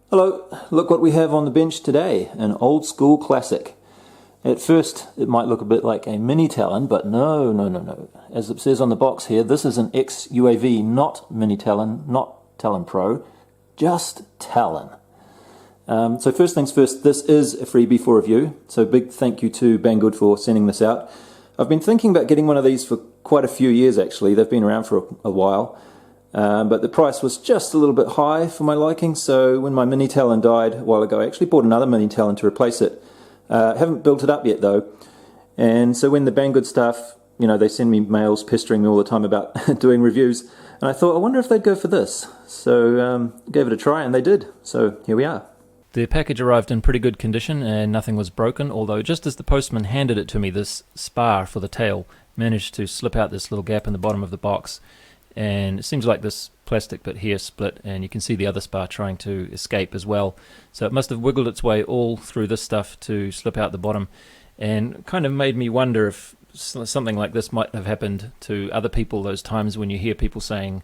Hello, look what we have on the bench today, an old school classic. At first it might look a bit like a mini Talon, but no. As it says on the box here, this is an ex-UAV, not mini Talon, not Talon Pro, just Talon. So first things first, this is a freebie for review, so big thank you to Banggood for sending this out. I've been thinking about getting one of these for quite a few years actually. They've been around for a while. But the price was just a little bit high for my liking, so when my mini Talon died a while ago, I actually bought another mini Talon to replace it. Haven't built it up yet though, and so when the Banggood staff, they send me mails pestering me all the time about doing reviews, and I thought, I wonder if they'd go for this. So gave it a try, and they did, so here we are. The package arrived in pretty good condition and nothing was broken, although just as the postman handed it to me, this spar for the tail managed to slip out this little gap in the bottom of the box. And it seems like this plastic bit here split, and you can see the other spar trying to escape as well. So it must have wiggled its way all through this stuff to slip out the bottom, and kind of made me wonder if something like this might have happened to other people, those times when you hear people saying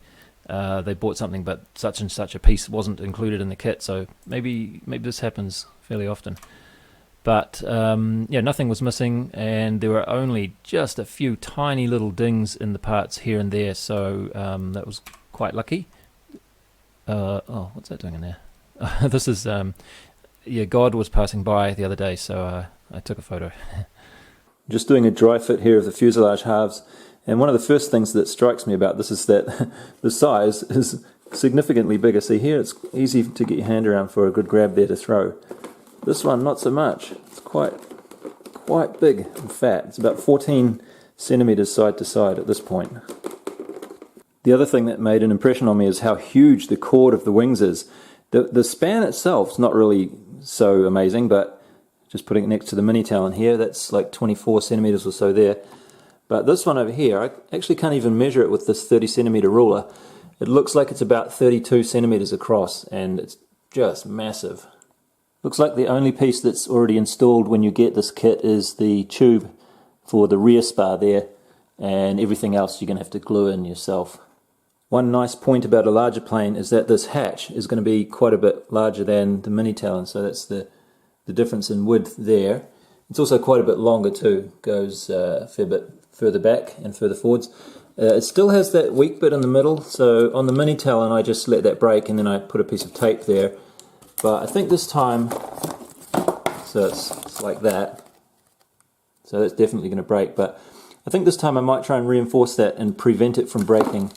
they bought something but such and such a piece wasn't included in the kit. So maybe this happens fairly often. But yeah, nothing was missing, and there were only just a few tiny little dings in the parts here and there, so that was quite lucky. Oh, what's that doing in there? This is, yeah, God was passing by the other day, so I took a photo. Just doing a dry fit here of the fuselage halves, and one of the first things that strikes me about this is that the size is significantly bigger. See here, it's easy to get your hand around for a good grab there to throw. This one, not so much. It's quite big and fat. It's about 14 centimeters side to side at this point. The other thing that made an impression on me is how huge the chord of the wings is. The span itself is not really so amazing, but just putting it next to the mini Talon here, that's like 24 centimeters or so there. But this one over here, I actually can't even measure it with this 30 centimeter ruler. It looks like it's about 32 centimeters across, and it's just massive. Looks like the only piece that's already installed when you get this kit is the tube for the rear spar there, and everything else you're going to have to glue in yourself. One nice point about a larger plane is that this hatch is going to be quite a bit larger than the mini Talon, so that's the difference in width there. It's also quite a bit longer too, goes a fair bit further back and further forwards. It still has that weak bit in the middle, so on the mini Talon I just let that break and then I put a piece of tape there. But I think this time, so it's like that, so that's definitely going to break, but I think this time I might try and reinforce that and prevent it from breaking.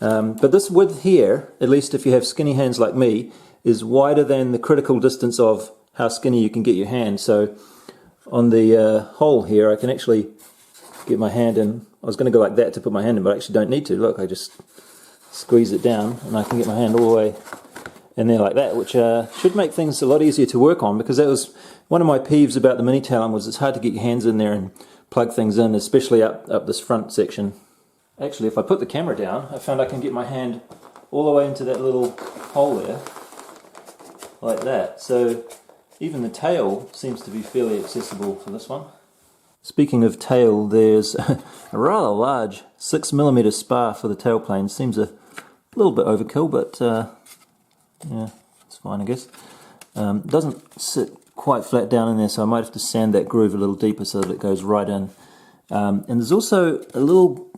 But this width here, at least if you have skinny hands like me, is wider than the critical distance of how skinny you can get your hand. So on the hole here I can actually get my hand in. I was going to go like that to put my hand in, but I actually don't need to. Look, I just squeeze it down and I can get my hand all the way in there like that, which should make things a lot easier to work on, because that was one of my peeves about the mini Talon, was it's hard to get your hands in there and plug things in, especially up this front section. Actually, if I put the camera down, I found I can get my hand all the way into that little hole there, like that. So even the tail seems to be fairly accessible for this one. Speaking of tail, there's a rather large 6mm spar for the tailplane. Seems a little bit overkill, but yeah, it's fine I guess. Doesn't sit quite flat down in there, so I might have to sand that groove a little deeper so that it goes right in. And there's also a little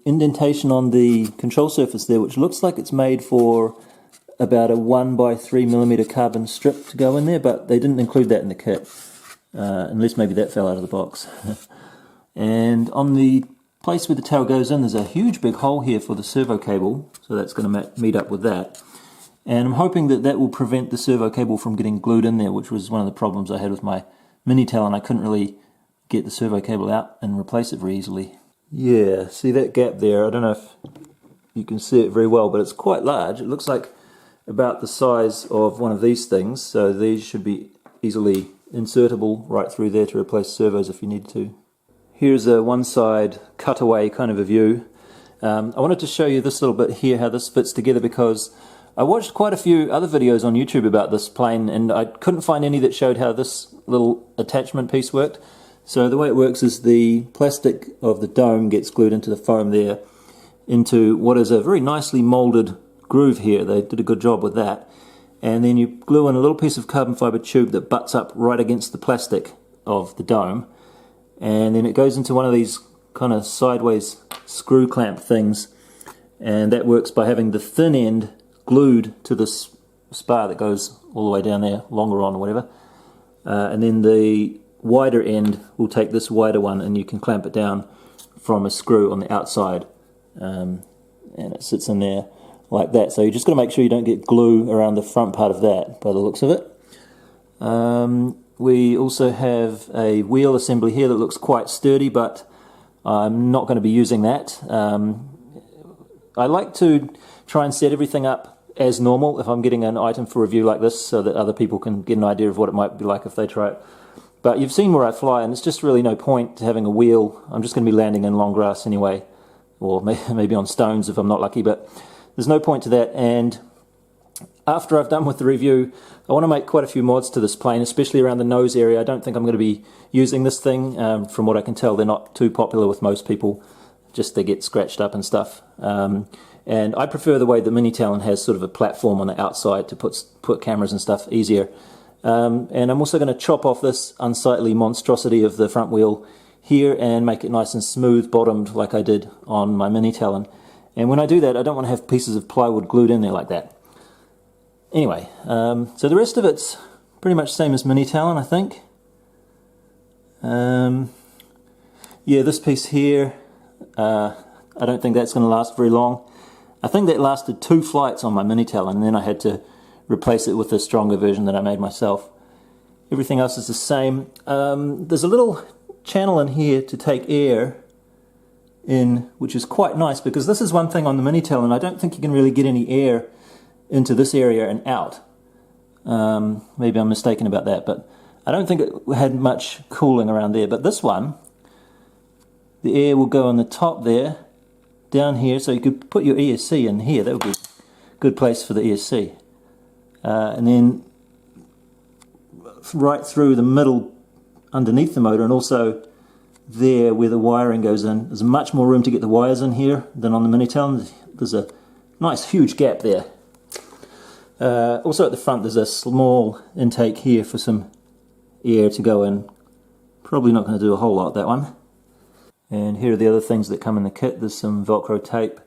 indentation on the control surface there, which looks like it's made for about a 1x3mm carbon strip to go in there, but they didn't include that in the kit, unless maybe that fell out of the box. And on the place where the tail goes in, there's a huge big hole here for the servo cable, so that's going to meet up with that. And I'm hoping that that will prevent the servo cable from getting glued in there, which was one of the problems I had with my mini Talon. I couldn't really get the servo cable out and replace it very easily. Yeah, see that gap there? I don't know if you can see it very well, but it's quite large. It looks like about the size of one of these things, so these should be easily insertable right through there to replace servos if you need to. Here's a one-side cutaway kind of a view. I wanted to show you this little bit here, how this fits together, because I watched quite a few other videos on YouTube about this plane and I couldn't find any that showed how this little attachment piece worked. So the way it works is the plastic of the dome gets glued into the foam there, into what is a very nicely molded groove here. They did a good job with that. and then you glue in a little piece of carbon fibre tube that butts up right against the plastic of the dome, and then it goes into one of these kind of sideways screw clamp things, and that works by having the thin end glued to this spar that goes all the way down there, longer on or whatever, and then the wider end will take this wider one and you can clamp it down from a screw on the outside, and it sits in there like that. So you just got to make sure you don't get glue around the front part of that by the looks of it. We also have a wheel assembly here that looks quite sturdy, but I'm not going to be using that. I like to try and set everything up as normal if I'm getting an item for review like this, so that other people can get an idea of what it might be like if they try it. But you've seen where I fly, and it's just really no point to having a wheel. I'm just going to be landing in long grass anyway, or maybe on stones if I'm not lucky, but there's no point to that. And after I've done with the review, I want to make quite a few mods to this plane, especially around the nose area. I don't think I'm going to be using this thing. From what I can tell, they're not too popular with most people, just they get scratched up and stuff. And I prefer the way the Mini Talon has sort of a platform on the outside to put cameras and stuff easier. And I'm also going to chop off this unsightly monstrosity of the front wheel here and make it nice and smooth bottomed like I did on my Mini Talon. And when I do that, I don't want to have pieces of plywood glued in there like that. Anyway, so the rest of it's pretty much the same as Mini Talon, I think. Yeah, this piece here, I don't think that's going to last very long. I think that lasted 2 flights on my Mini Talon, and then I had to replace it with a stronger version that I made myself. Everything else is the same. There's a little channel in here to take air in, which is quite nice, because this is one thing on the Mini Talon, I don't think you can really get any air into this area and out. Maybe I'm mistaken about that, but I don't think it had much cooling around there. But this one, the air will go on the top there, down here, so you could put your ESC in here. That would be a good place for the ESC. And then right through the middle underneath the motor, and also there where the wiring goes in. There's much more room to get the wires in here than on the Mini Talon. There's a nice huge gap there. Also at the front there's a small intake here for some air to go in. Probably not going to do a whole lot, that one. And here are the other things that come in the kit. There's some Velcro tape,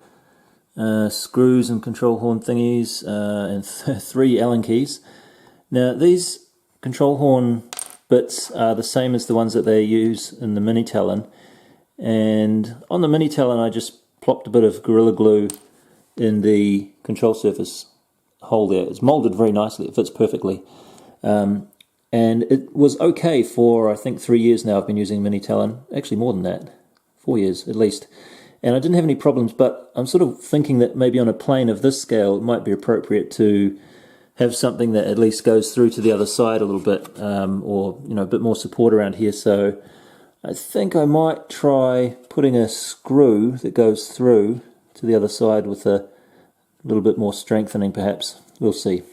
screws and control horn thingies, and 3 Allen keys. Now these control horn bits are the same as the ones that they use in the Mini Talon, and on the Mini Talon I just plopped a bit of Gorilla Glue in the control surface hole there. It's molded very nicely, it fits perfectly, and it was okay for I think 3 years now. I've been using Mini Talon, actually more than that, 4 years at least, and I didn't have any problems. But I'm sort of thinking that maybe on a plane of this scale it might be appropriate to have something that at least goes through to the other side a little bit, or a bit more support around here. So I think I might try putting a screw that goes through to the other side with a little bit more strengthening perhaps. We'll see.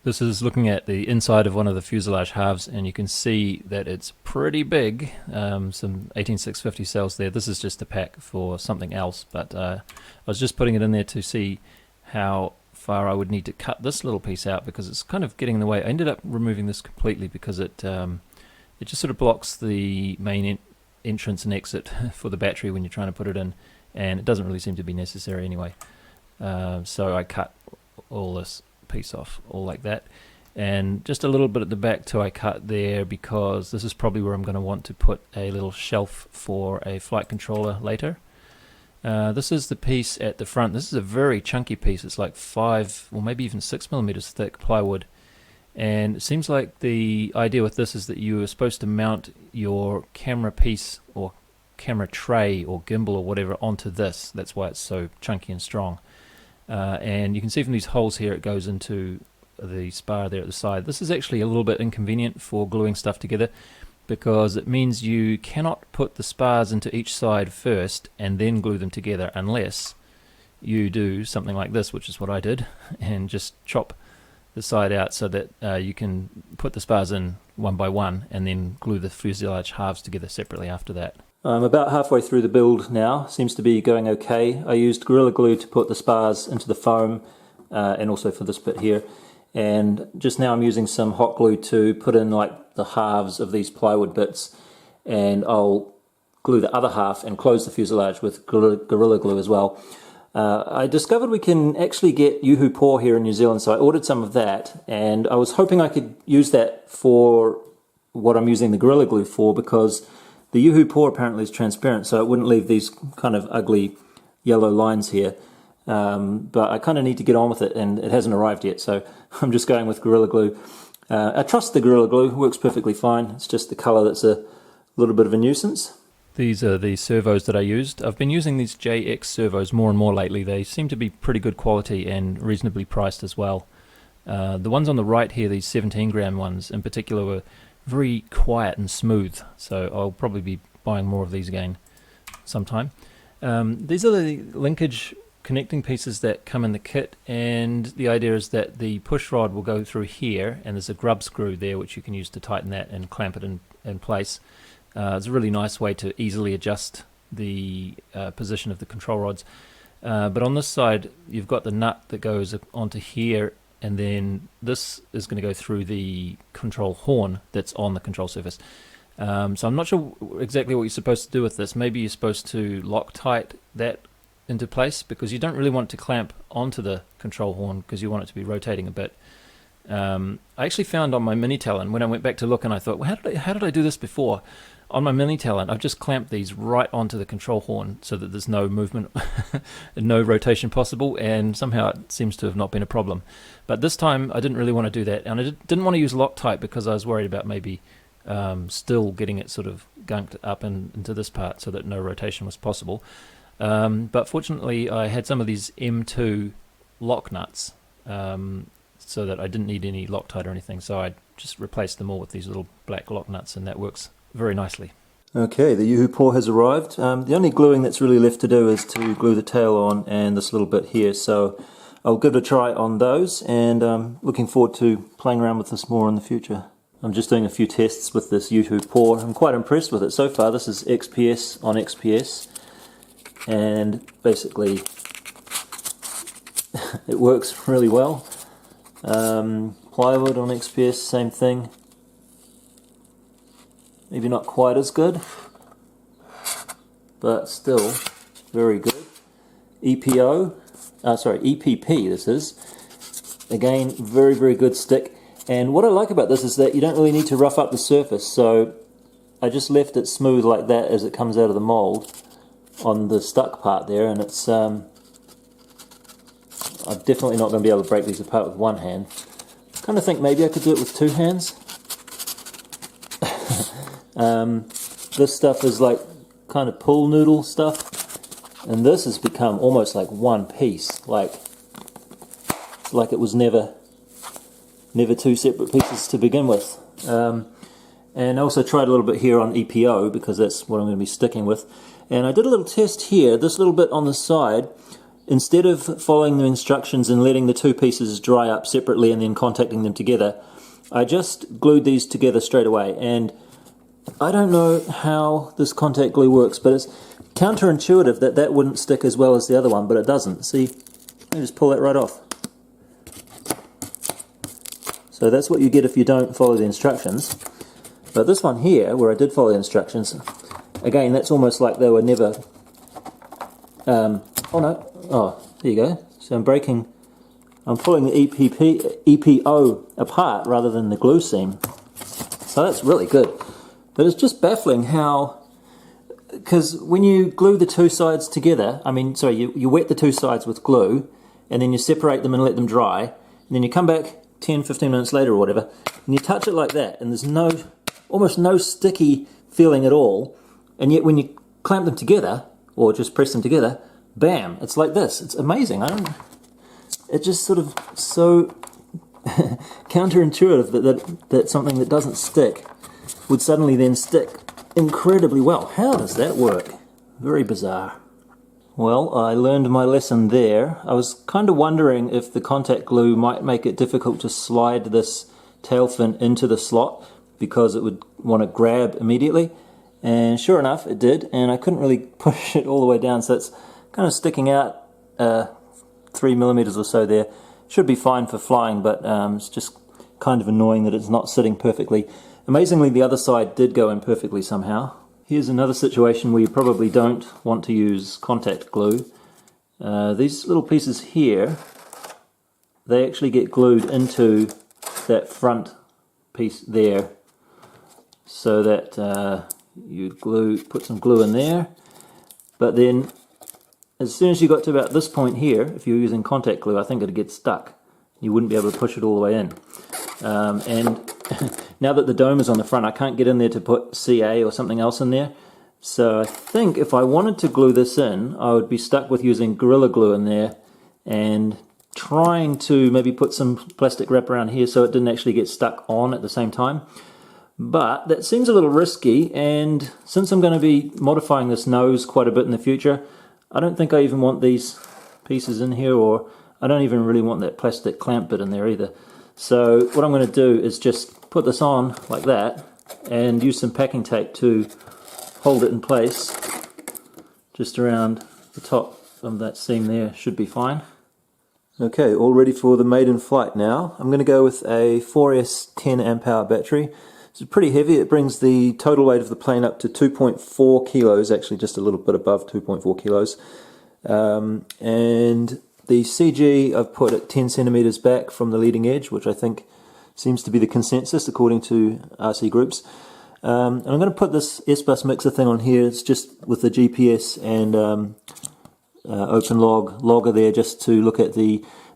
This is looking at the inside of one of the fuselage halves, and you can see that it's pretty big. Some 18650 cells there. This is just a pack for something else, but I was just putting it in there to see how far I would need to cut this little piece out, because it's kind of getting in the way. I ended up removing this completely because it just sort of blocks the main entrance and exit for the battery when you're trying to put it in, and it doesn't really seem to be necessary anyway. So I cut all this piece off, all like that, and just a little bit at the back too I cut there, because this is probably where I'm going to want to put a little shelf for a flight controller later. This is the piece at the front. This is a very chunky piece. It's like 5 or maybe even 6 millimeters thick plywood, and it seems like the idea with this is that you are supposed to mount your camera piece or camera tray or gimbal or whatever onto this. That's why it's so chunky and strong. And you can see from these holes here it goes into the spar there at the side. This is actually a little bit inconvenient for gluing stuff together, because it means you cannot put the spars into each side first and then glue them together, unless you do something like this, which is what I did, and just chop the side out so that you can put the spars in one by one and then glue the fuselage halves together separately after that. I'm about halfway through the build now. Seems to be going okay. I used Gorilla Glue to put the spars into the foam, and also for this bit here. and just now I'm using some hot glue to put in like the halves of these plywood bits, and I'll glue the other half and close the fuselage with Gorilla Glue as well. I discovered we can actually get Yoo-Hoo Paw here in New Zealand, so I ordered some of that, and I was hoping I could use that for what I'm using the Gorilla Glue for, because the Yoo-Hoo Paw apparently is transparent, so it wouldn't leave these kind of ugly yellow lines here. But I kind of need to get on with it, and it hasn't arrived yet, so I'm just going with Gorilla Glue. I trust the Gorilla Glue, works perfectly fine. It's just the colour that's a little bit of a nuisance. These are the servos that I used. I've been using these JX servos more and more lately. They seem to be pretty good quality and reasonably priced as well. The ones on the right here, these 17-gram ones in particular, were very quiet and smooth, so I'll probably be buying more of these again sometime. These are the linkage connecting pieces that come in the kit, and the idea is that the push rod will go through here, and there's a grub screw there which you can use to tighten that and clamp it in place. It's a really nice way to easily adjust the position of the control rods. But on this side, you've got the nut that goes onto here, and then this is going to go through the control horn that's on the control surface. So I'm not sure exactly what you're supposed to do with this. Maybe you're supposed to Loctite that into place, because you don't really want to clamp onto the control horn because you want it to be rotating a bit. I actually found on my mini Talon, when I went back to look, and I thought, well, how did I do this before? On my mini Talon, I've just clamped these right onto the control horn so that there's no movement, no rotation possible, and somehow it seems to have not been a problem. But this time I didn't really want to do that, and I didn't want to use Loctite because I was worried about maybe still getting it sort of gunked up into this part so that no rotation was possible. But fortunately I had some of these M2 lock nuts, so that I didn't need any Loctite or anything, so I just replaced them all with these little black lock nuts, and that works very nicely. Okay, the Yoo-Hoo Paw has arrived. The only gluing that's really left to do is to glue the tail on and this little bit here, so I'll give it a try on those, and looking forward to playing around with this more in the future. I'm just doing a few tests with this Yoo-Hoo Paw. I'm quite impressed with it so far. This is XPS on XPS, and basically it works really well. Plywood on XPS, same thing. Maybe not quite as good, but still very good. EPP this is. Again, very, very good stick. And what I like about this is that you don't really need to rough up the surface, so I just left it smooth like that as it comes out of the mold on the stuck part there, and it's I'm definitely not going to be able to break these apart with one hand. I kind of think maybe I could do it with two hands. This stuff is like kind of pool noodle stuff, and this has become almost like one piece, like it was never two separate pieces to begin with. And I also tried a little bit here on EPO, because that's what I'm going to be sticking with. And I did a little test here, this little bit on the side. Instead of following the instructions and letting the two pieces dry up separately and then contacting them together, I just glued these together straight away. And I don't know how this contact glue works, but it's counterintuitive that that wouldn't stick as well as the other one, but it doesn't. See, let me just pull that right off. So that's what you get if you don't follow the instructions. But this one here, where I did follow the instructions, again, that's almost like they were never... oh there you go. So I'm pulling the EPO apart rather than the glue seam. So that's really good. But it's just baffling how... Because when you glue the two sides together, you wet the two sides with glue, and then you separate them and let them dry, and then you come back 10-15 minutes later or whatever, and you touch it like that, and there's almost no sticky feeling at all, and yet when you clamp them together, or just press them together, bam, it's like this. It's amazing. It's just sort of so counterintuitive that something that doesn't stick would suddenly then stick incredibly well. How does that work? Very bizarre. Well, I learned my lesson there. I was kind of wondering if the contact glue might make it difficult to slide this tail fin into the slot, because it would want to grab immediately. And sure enough, it did, and I couldn't really push it all the way down, so it's kind of sticking out 3 millimeters or so there. Should be fine for flying, but it's just kind of annoying that it's not sitting perfectly. Amazingly, the other side did go in perfectly somehow. Here's another situation where you probably don't want to use contact glue. These little pieces here, they actually get glued into that front piece there, so that you put some glue in there, but then as soon as you got to about this point here, if you're using contact glue, I think it'd get stuck. You wouldn't be able to push it all the way in. And now that the dome is on the front, I can't get in there to put CA or something else in there. So I think if I wanted to glue this in, I would be stuck with using Gorilla Glue in there and trying to maybe put some plastic wrap around here so it didn't actually get stuck on at the same time. But that seems a little risky, and since I'm going to be modifying this nose quite a bit in the future, I don't think I even want these pieces in here, or I don't even really want that plastic clamp bit in there either. So what I'm going to do is just put this on like that and use some packing tape to hold it in place just around the top of that seam there. Should be fine. Okay, all ready for the Maiden Flight now. I'm going to go with a 4S 10 amp hour battery. It's pretty heavy. It brings the total weight of the plane up to 2.4 kilos, actually just a little bit above 2.4 kilos. And the CG I've put at 10 centimeters back from the leading edge, which I think seems to be the consensus according to RC groups. And I'm going to put this Sbus Mixer thing on here. It's just with the GPS and open logger there, just to look at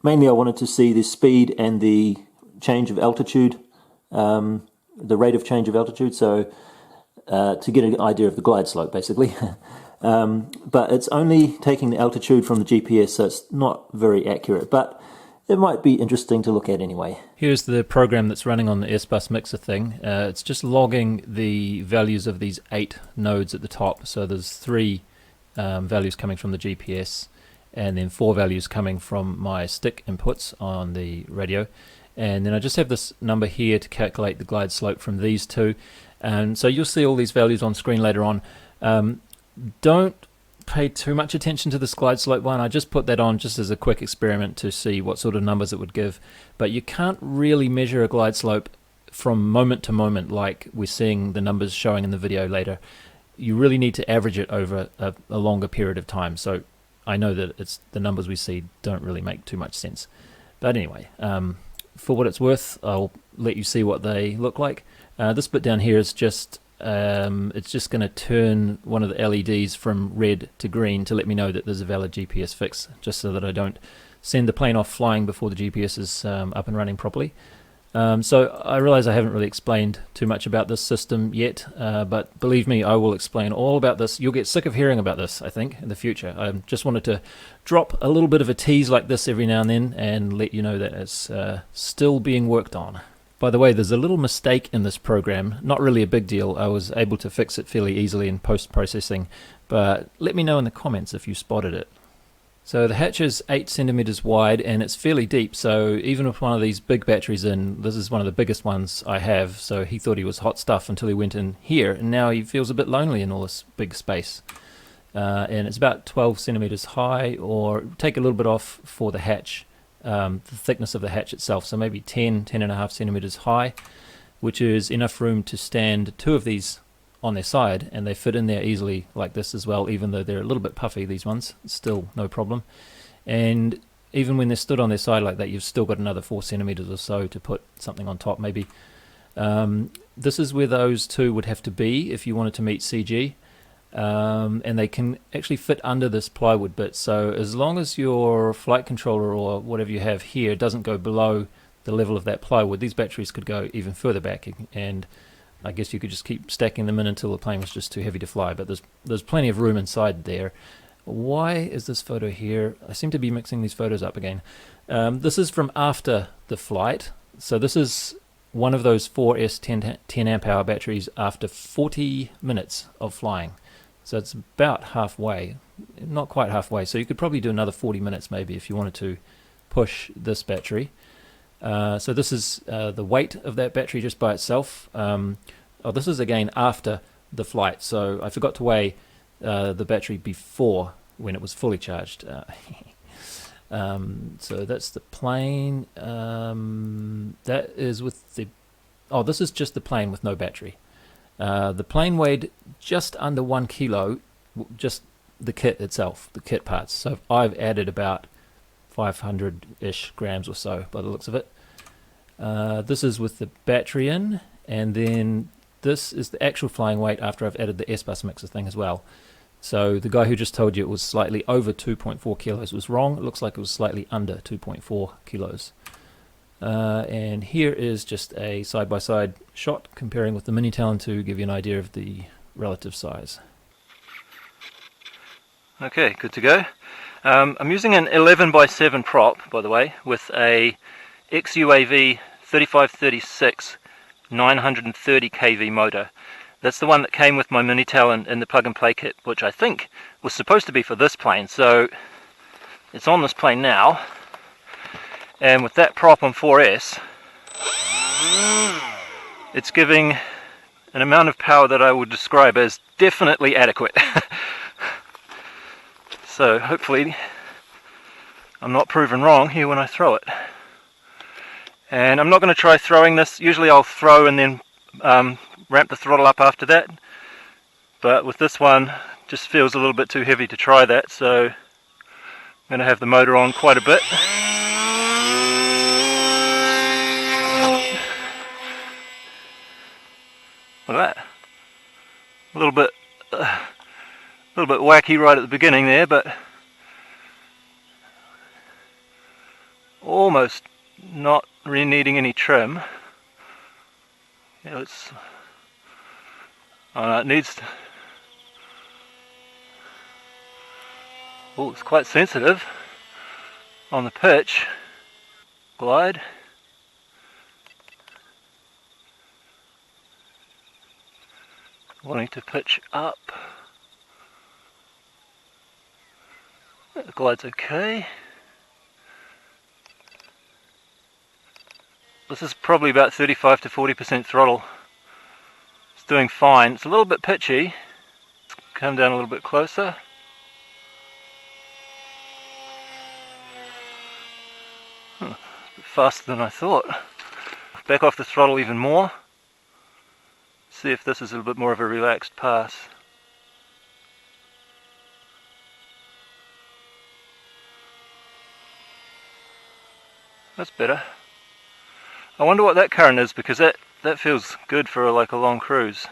mainly I wanted to see the speed and the change of altitude, the rate of change of altitude, so to get an idea of the glide slope basically. But it's only taking the altitude from the GPS, so it's not very accurate, but it might be interesting to look at anyway. Here's the program that's running on the Sbus Mixer thing. It's just logging the values of these 8 nodes at the top. So there's 3 values coming from the GPS, and then 4 values coming from my stick inputs on the radio. And then I just have this number here to calculate the glide slope from these 2. And so you'll see all these values on screen later on. Don't pay too much attention to this glide slope one. I just put that on just as a quick experiment to see what sort of numbers it would give. But you can't really measure a glide slope from moment to moment like we're seeing the numbers showing in the video later. You really need to average it over a longer period of time. So I know that the numbers we see don't really make too much sense. But anyway, for what it's worth, I'll let you see what they look like. This bit down here is just it's just going to turn one of the LEDs from red to green to let me know that there's a valid GPS fix, just so that I don't send the plane off flying before the GPS is up and running properly. So I realize I haven't really explained too much about this system yet, but believe me, I will explain all about this. You'll get sick of hearing about this, I think, in the future. I just wanted to drop a little bit of a tease like this every now and then and let you know that it's still being worked on. By the way, there's a little mistake in this program, not really a big deal. I was able to fix it fairly easily in post-processing, but let me know in the comments if you spotted it. So the hatch is 8 centimeters wide and it's fairly deep, so even with one of these big batteries in, this is one of the biggest ones I have, so he thought he was hot stuff until he went in here, and now he feels a bit lonely in all this big space. And it's about 12 centimeters high, or take a little bit off for the hatch, the thickness of the hatch itself, so maybe 10.5 centimeters high, which is enough room to stand 2 of these on their side, and they fit in there easily like this as well, even though they're a little bit puffy, these ones, still no problem. And even when they're stood on their side like that, you've still got another 4 centimeters or so to put something on top maybe. This is where those 2 would have to be if you wanted to meet CG, and they can actually fit under this plywood bit, so as long as your flight controller or whatever you have here doesn't go below the level of that plywood, these batteries could go even further back, and I guess you could just keep stacking them in until the plane was just too heavy to fly, but there's plenty of room inside there. Why is this photo here? I seem to be mixing these photos up again. This is from after the flight, so this is one of those 4S 10 amp hour batteries after 40 minutes of flying. So it's about halfway, not quite halfway, so you could probably do another 40 minutes maybe if you wanted to push this battery. So this is the weight of that battery just by itself. This is again after the flight, so I forgot to weigh the battery before when it was fully charged. So that's the plane. That is with the... Oh, this is just the plane with no battery. The plane weighed just under 1 kilo, just the kit itself, the kit parts. So I've added about 500-ish grams or so by the looks of it. This is with the battery in, and then this is the actual flying weight after I've added the Sbus Mixer thing as well. So the guy who just told you it was slightly over 2.4 kilos was wrong. It looks like it was slightly under 2.4 kilos. And here is just a side-by-side shot comparing with the mini Talon to give you an idea of the relative size. Okay, good to go. I'm using an 11x7 prop, by the way, with a XUAV 3536 930 kV motor. That's the one that came with my mini Talon in the plug and play kit, which I think was supposed to be for this plane. So it's on this plane now, and with that prop on 4S, it's giving an amount of power that I would describe as definitely adequate. So hopefully I'm not proven wrong here when I throw it. And I'm not going to try throwing this. Usually I'll throw and then ramp the throttle up after that, but with this one just feels a little bit too heavy to try that, so I'm going to have the motor on quite a bit. Look at that. A little bit wacky right at the beginning there, but almost not really needing any trim. Yeah, let's... Oh no, it needs... Oh, it's quite sensitive on the pitch. Glide. Wanting to pitch up. The glide's okay. This is probably about 35 to 40% throttle. It's doing fine. It's a little bit pitchy. Let's come down a little bit closer. It's a bit faster than I thought. Back off the throttle even more. See if this is a little bit more of a relaxed pass. That's better. I wonder what that current is, because that feels good for like a long cruise.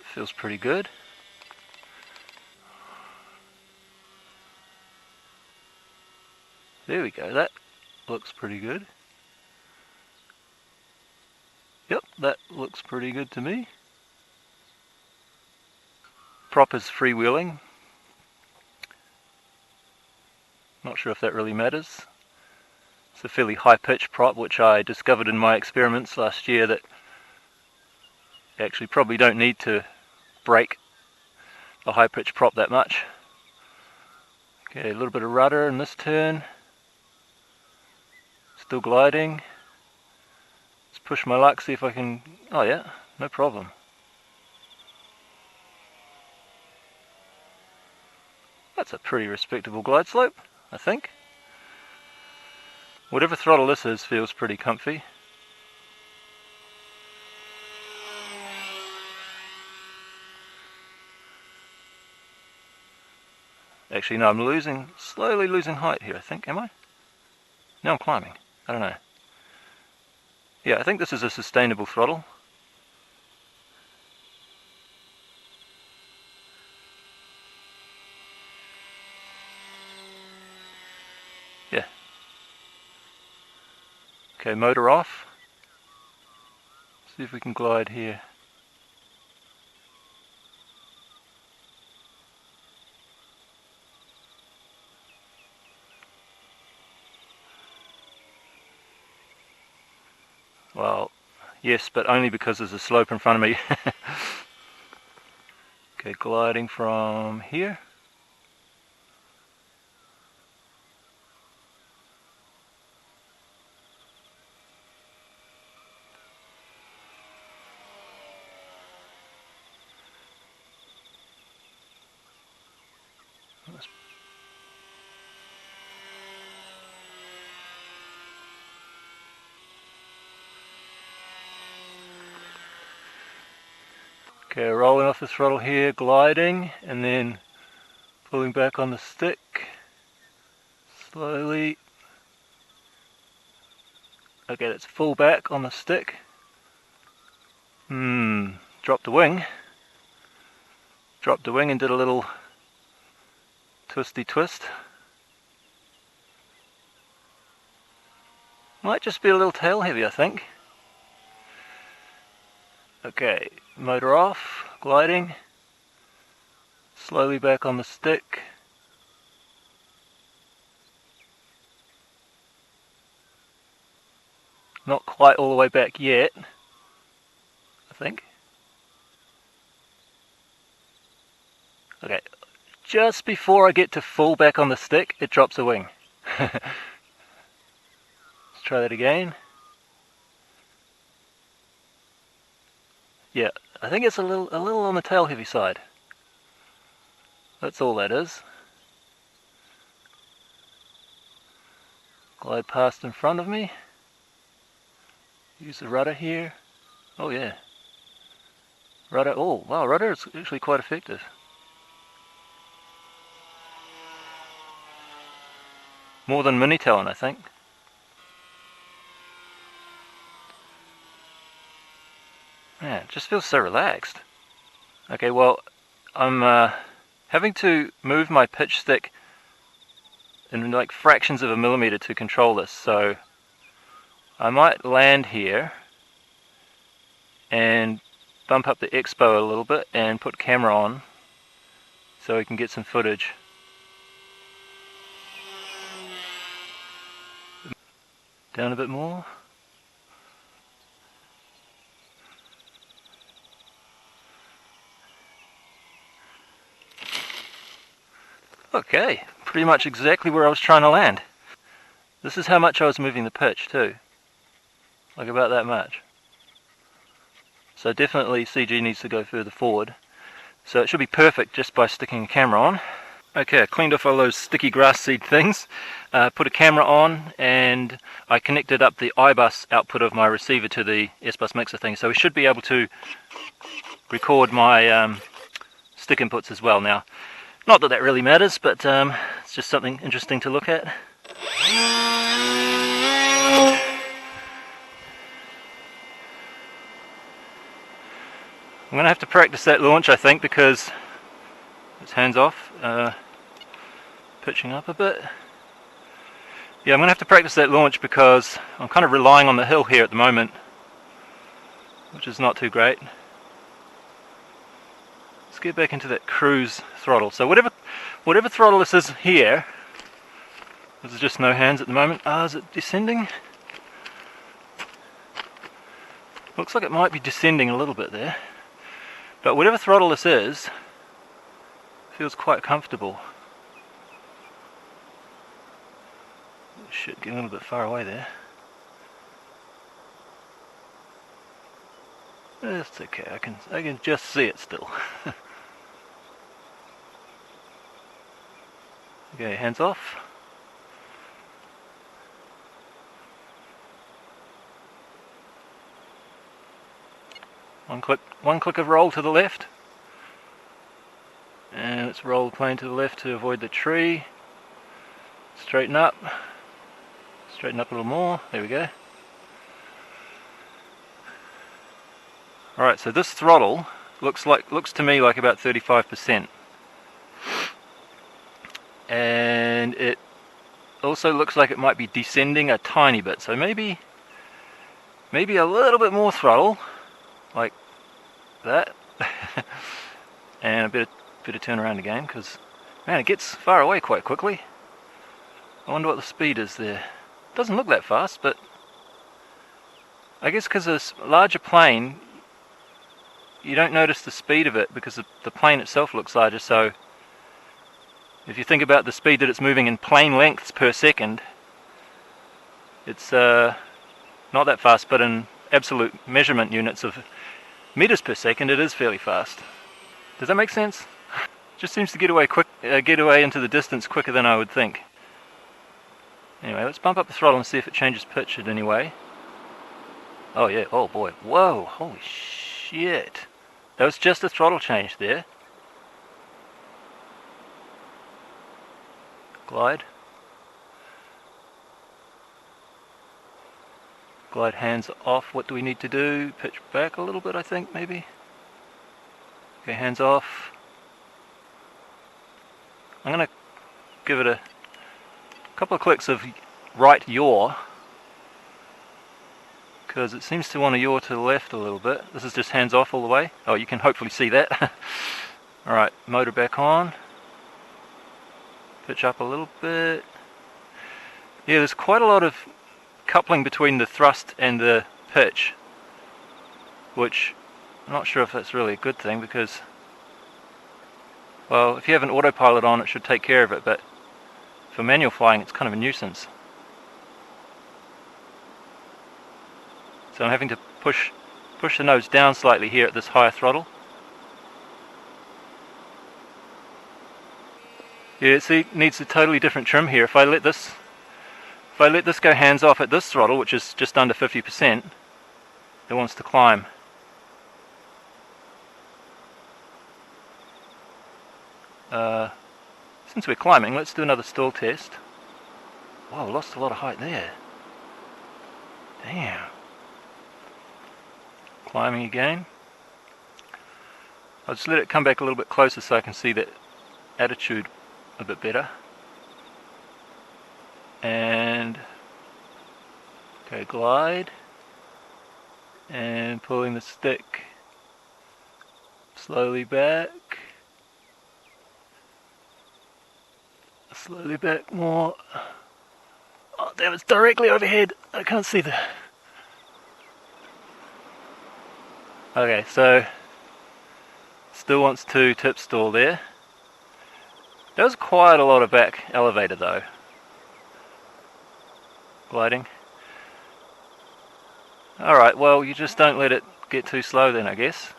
Feels pretty good. There we go, that looks pretty good. Yep, that looks pretty good to me. Prop is freewheeling. Not sure if that really matters. It's a fairly high pitch prop, which I discovered in my experiments last year that you actually probably don't need to brake a high pitch prop that much. Okay, a little bit of rudder in this turn. Still gliding. Let's push my luck, see if I can... Oh yeah, no problem. That's a pretty respectable glide slope, I think. Whatever throttle this is feels pretty comfy. Actually no, I'm slowly losing height here I think, am I? No, I'm climbing, I don't know. Yeah, I think this is a sustainable throttle. Yeah. Okay, motor off. See if we can glide here. Well, yes, but only because there's a slope in front of me. Okay, gliding from here. Okay, rolling off the throttle here, gliding, and then pulling back on the stick, slowly. Okay, that's full back on the stick. Dropped the wing. Dropped the wing and did a little twisty twist. Might just be a little tail heavy, I think. Okay, motor off, gliding, slowly back on the stick. Not quite all the way back yet, I think. Okay, just before I get to full back on the stick, it drops a wing. Let's try that again. Yeah, I think it's a little on the tail heavy side. That's all that is. Glide past in front of me. Use the rudder here. Oh yeah. Rudder, oh wow, rudder is actually quite effective. More than mini Talon, I think. Man, it just feels so relaxed. Okay, well, I'm having to move my pitch stick in like fractions of a millimeter to control this, so I might land here and bump up the expo a little bit and put camera on so we can get some footage. Down a bit more. Okay, pretty much exactly where I was trying to land. This is how much I was moving the pitch too. Like about that much. So definitely CG needs to go further forward. So it should be perfect just by sticking a camera on. Okay, I cleaned off all those sticky grass seed things, put a camera on, and I connected up the iBus output of my receiver to the Sbus Mixer thing. So we should be able to record my stick inputs as well now. Not that that really matters, but it's just something interesting to look at. I'm going to have to practice that launch, I think, because it's hands off, pitching up a bit. Yeah, I'm going to have to practice that launch because I'm kind of relying on the hill here at the moment, which is not too great. Let's get back into that cruise throttle. So whatever throttle this is here, this is just no hands at the moment. Is it descending? Looks like it might be descending a little bit there. But whatever throttle this is, feels quite comfortable. Shit, getting a little bit far away there. That's okay, I can just see it still. Okay, hands off. One click of roll to the left. And let's roll the plane to the left to avoid the tree. Straighten up. Straighten up a little more. There we go. Alright, so this throttle looks to me like about 35%. And it also looks like it might be descending a tiny bit. So maybe a little bit more throttle, like that. And a bit of turn around again, because man, it gets far away quite quickly. I wonder what the speed is there. Doesn't look that fast, but I guess because it's a larger plane, you don't notice the speed of it because the plane itself looks larger. So if you think about the speed that it's moving in plane lengths per second, it's not that fast, but in absolute measurement units of meters per second, it is fairly fast. Does that make sense? Just seems to get away into the distance quicker than I would think. Anyway, let's bump up the throttle and see if it changes pitch in any way. Oh yeah, oh boy, whoa, holy shit. That was just a throttle change there. Glide. Glide hands off. What do we need to do? Pitch back a little bit, I think, maybe. Okay, hands off. I'm going to give it a couple of clicks of right yaw, because it seems to want to yaw to the left a little bit. This is just hands off all the way. Oh, you can hopefully see that. Alright, motor back on. Pitch up a little bit. Yeah, there's quite a lot of coupling between the thrust and the pitch, which I'm not sure if that's really a good thing, because, well, if you have an autopilot on, it should take care of it, but for manual flying it's kind of a nuisance. So I'm having to push the nose down slightly here at this higher throttle. Yeah, see, it needs a totally different trim here. If I let this go hands off at this throttle, which is just under 50%, it wants to climb. Since we're climbing, let's do another stall test. Wow, lost a lot of height there. Damn. Climbing again. I'll just let it come back a little bit closer so I can see that attitude a bit better. And okay, glide, and pulling the stick slowly back more. Oh damn, it's directly overhead. I can't see the... Okay, so still wants to tip stall there. There was quite a lot of back elevator though. Gliding. Alright, well, you just don't let it get too slow then, I guess.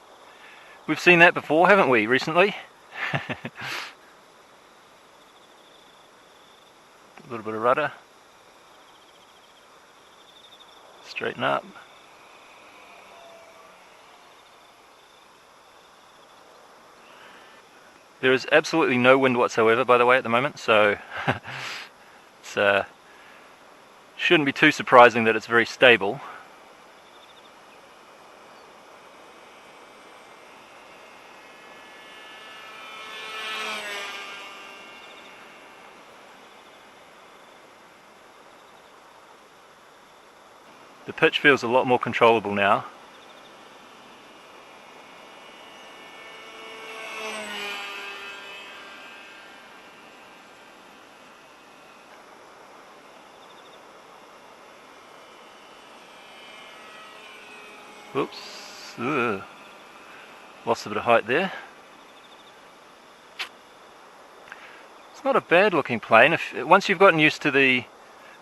We've seen that before, haven't we, recently? A little bit of rudder. Straighten up. There is absolutely no wind whatsoever, by the way, at the moment, so it's shouldn't be too surprising that it's very stable. The pitch feels a lot more controllable now. Whoops, lost a bit of height there. It's not a bad looking plane. Once you've gotten used to the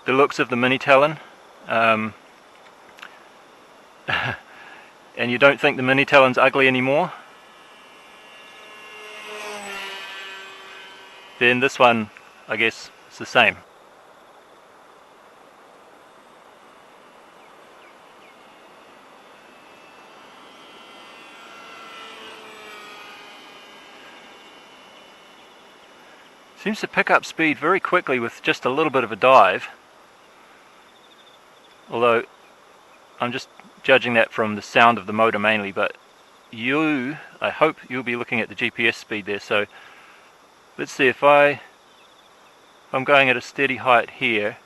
looks of the mini Talon, and you don't think the mini Talon's ugly anymore, then this one, I guess, is the same. Seems to pick up speed very quickly with just a little bit of a dive. Although, I'm just judging that from the sound of the motor mainly, but I hope you'll be looking at the GPS speed there. So, let's see, if I'm going at a steady height here,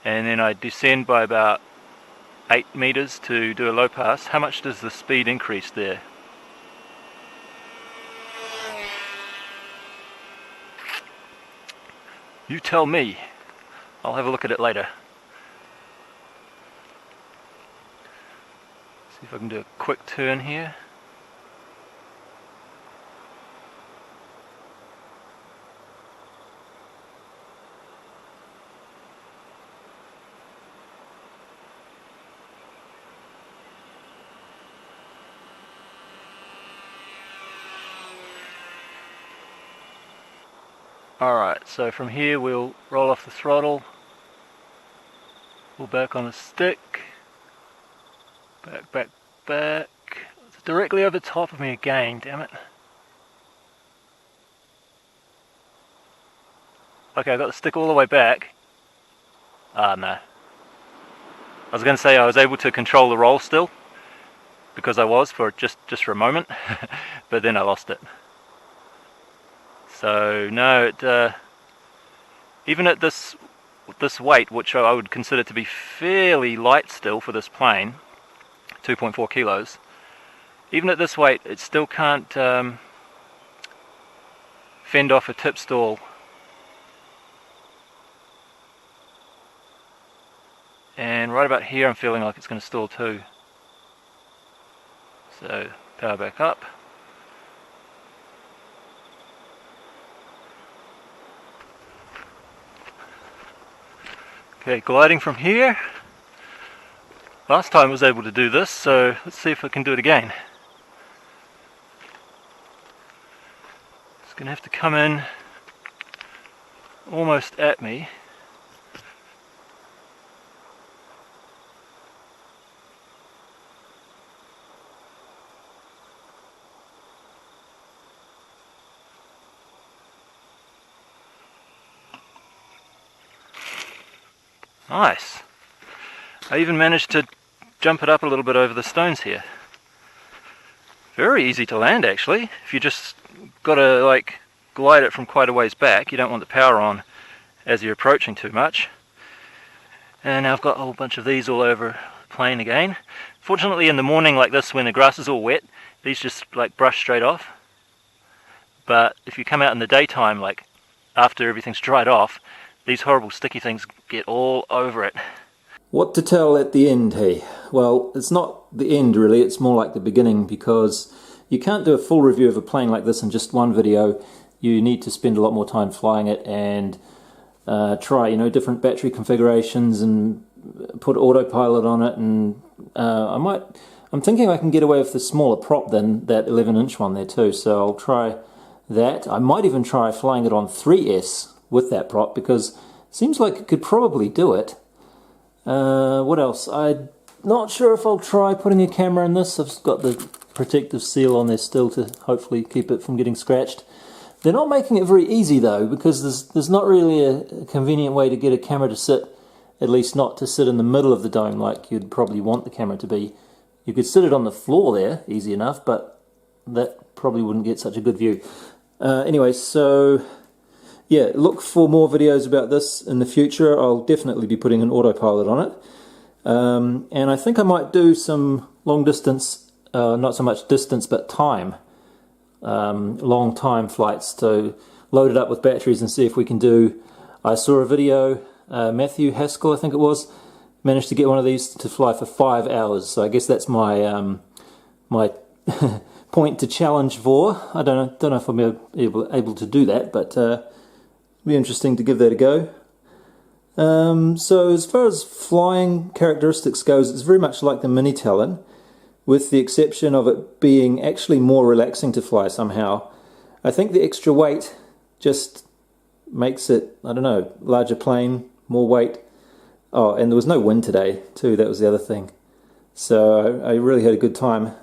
and then I descend by about 8 meters to do a low pass, how much does the speed increase there? You tell me. I'll have a look at it later. See if I can do a quick turn here. Alright, so from here we'll roll off the throttle, pull back on the stick, back, directly over top of me again, damn it. Okay, I've got the stick all the way back. Ah, no. I was going to say I was able to control the roll still, because I was for just for a moment, but then I lost it. So no, even at this weight, which I would consider to be fairly light still for this plane, 2.4 kilos, even at this weight it still can't fend off a tip stall. And right about here I'm feeling like it's going to stall too. So power back up. Okay, gliding from here. Last time I was able to do this, so let's see if I can do it again. It's going to have to come in almost at me. Nice. I even managed to jump it up a little bit over the stones here. Very easy to land actually. If you just gotta like glide it from quite a ways back, you don't want the power on as you're approaching too much. And now I've got a whole bunch of these all over the plane again. Fortunately in the morning like this, when the grass is all wet, these just like brush straight off. But if you come out in the daytime, like after everything's dried off, these horrible sticky things get all over it. What to tell at the end, hey? Well, it's not the end really, it's more like the beginning, because you can't do a full review of a plane like this in just one video. You need to spend a lot more time flying it and try, different battery configurations and put autopilot on it. And I'm thinking I can get away with the smaller prop than that 11-inch one there too, so I'll try that. I might even try flying it on 3S with that prop, because it seems like it could probably do it. What else? I'm not sure if I'll try putting a camera in this. I've got the protective seal on there still to hopefully keep it from getting scratched. They're not making it very easy though, because there's not really a convenient way to get a camera to sit, at least not to sit in the middle of the dome like you'd probably want the camera to be. You could sit it on the floor there, easy enough, but that probably wouldn't get such a good view. Anyway, so yeah, look for more videos about this in the future. I'll definitely be putting an autopilot on it. And I think I might do some long distance, not so much distance, but time. Long time flights to load it up with batteries and see if we can do. I saw a video, Matthew Haskell I think it was, managed to get one of these to fly for 5 hours. So I guess that's my my point to challenge for. I don't know if I'm able to do that, but be interesting to give that a go. So as far as flying characteristics goes, it's very much like the Mini Talon, with the exception of it being actually more relaxing to fly somehow. I think the extra weight just makes it, I don't know, larger plane, more weight. Oh, and there was no wind today too, that was the other thing. So I really had a good time.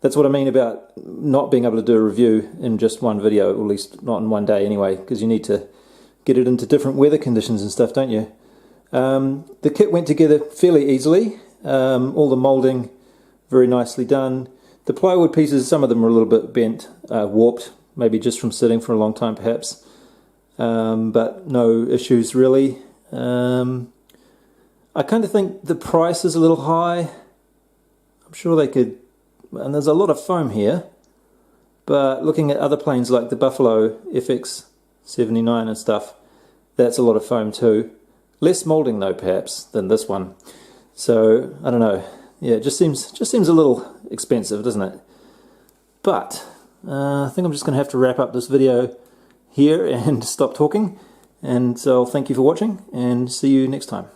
That's what I mean about not being able to do a review in just one video, or at least not in one day anyway, because you need to get it into different weather conditions and stuff, don't you? The kit went together fairly easily. All the moulding very nicely done. The plywood pieces, some of them are a little bit bent, warped, maybe just from sitting for a long time perhaps, but no issues really. I kind of think the price is a little high. I'm sure they could, and there's a lot of foam here, but looking at other planes like the Buffalo FX79 and stuff, that's a lot of foam too. Less moulding though perhaps than this one. So I don't know. Yeah, it just seems a little expensive, doesn't it? But I think I'm just going to have to wrap up this video here and stop talking. And so thank you for watching, and see you next time.